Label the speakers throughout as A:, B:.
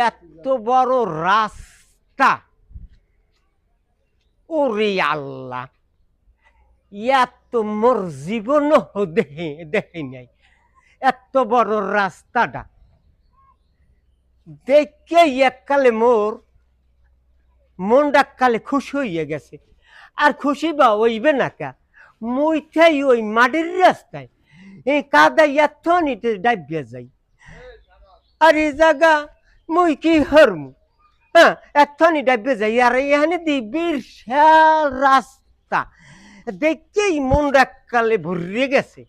A: এত বড় রাস্তা, ওরে আল্লাহ, এত মোর জীবন দেখে নাই এত বড় রাস্তাটা দেখে এককালে মোর মনটা কালে খুশি হইয়া গেছে। আর খুশি বা ওইবে না কা, মুইথাই ওই মাটির রাস্তায় এই কাদা এত নিতে ডাইবিয়া যাই। আর এই জায়গা মুই কি হরমু, হ্যাঁ এথনি ডাইবে যাই। আর এখানে দিই বিশাল রাস্তা দেখেই মনটা কালে ভরিয়ে গেছে।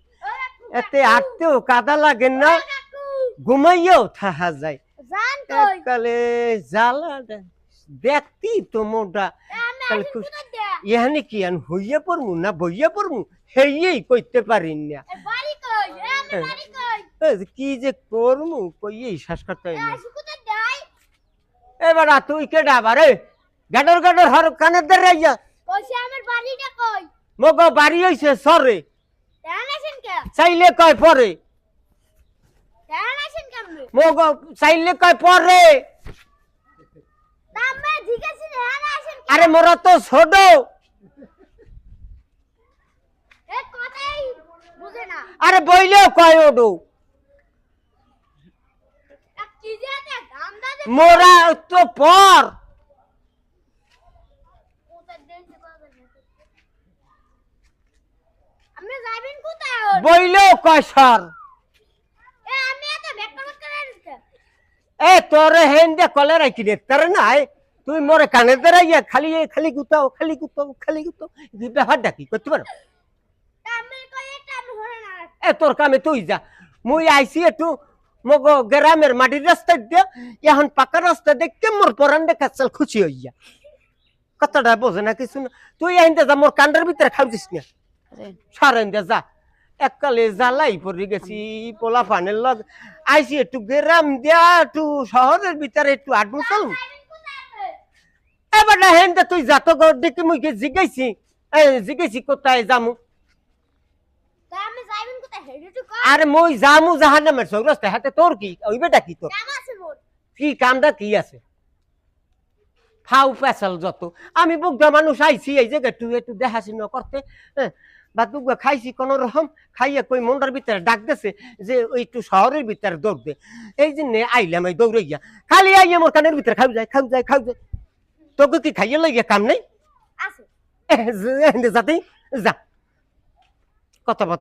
A: এতে হাঁটতেও কাদা লাগে না, ঘুমাইয়াও থাকা যায়। কালে জ্বালা দেখতি তো মনটা এখানে কি আন হইয়া পড়মু না বইয়া পড়মু হেই কইতে পারি না। কি যে করমু কইয়েই শ্বাস করতে না। এবার তুই কেডা বারে গাডর গাডর হর কানের ধরে আইয়া
B: কইছে আমার বাড়িটা কই?
A: মগো বাড়ি হইছে সরে।
B: জানাছেন কে?
A: চাইলে কয় পরে।
B: জানাছেন কেমনে?
A: মগো চাইলে কয় পরে।
B: তামে জিজ্ঞাসা জানাছেন কে?
A: আরে মোরা তো ছোট।
B: এ কথাই বুঝে না।
A: আরে বইলেও কয় ওডো।
B: কি জাতে গামদা দে
A: মোরা তো পর।
B: আমি যাইবেন কোথায়?
A: বইলেও কয় সর।
B: এ আমি এত বেকার বেকার আনতে।
A: এ তোরে হেন্দে কলে রাখি দে তোর নাই। তুই মোরে কানে ধরাইয়া খালি খালি গুতাও খালি গুতাও খালি গুতাও ব্যাপার ডাকি করতে পারো।
B: তামে কই এটা আমি হরে না।
A: এ তোর কামে তুই যা, মুই আইসি একটু মগো গ্রামের মাটির রাস্তা দিয়ে এখন পাকা রাস্তা দেখতে মোর পরান্ডে কাছাল খুশি হইয়া। কথাটা বোঝে না কিছু না। তুই আইনতে যা, মোর কান্ডের ভিতরে খাওয়াছিস না। সারেন্দে যা, এককালে জ্বালাই পড়ে গেছি পোলা পানের লগ। আইসি একটু গ্রাম দিয়া একটু শহরের ভিতরে একটু আডমু চল। এবার না হেনতে তুই যা তো দেখি মুই জিজ্ঞাসি জিজ্ঞাসি কোথায় যামু।
B: তামে যাইবেন কোথায়? হেডে তো কই?
A: আরে মই যামু জাহান্নামের চৌরাস্তা। হাতে তোর কি ওইবেটা কি তোর
B: কাম আছে মোর।
A: কি কামটা কি আছে? ফাউ পেছাল যত। আমি বুকদা মানুষ আইছি এই জায়গায় তুই একটু দেখাশোনা করতে, হ্যাঁ বা দুগা খাইছি কোন রকম খাইয়া কই মন্ডার ভিতরে ডাক দেছে যে ওই একটু শহরের ভিতরে দৌড় দে। এই জন্য আইলাম এই দৌড়াইয়া, খালি আইয়া মোর কানের ভিতরে খাও যায় খাও যায় খাও যায়। তোকে কি খাইয়া লাগিয়া কাম নেই?
B: আছে।
A: যাতেই যা কথা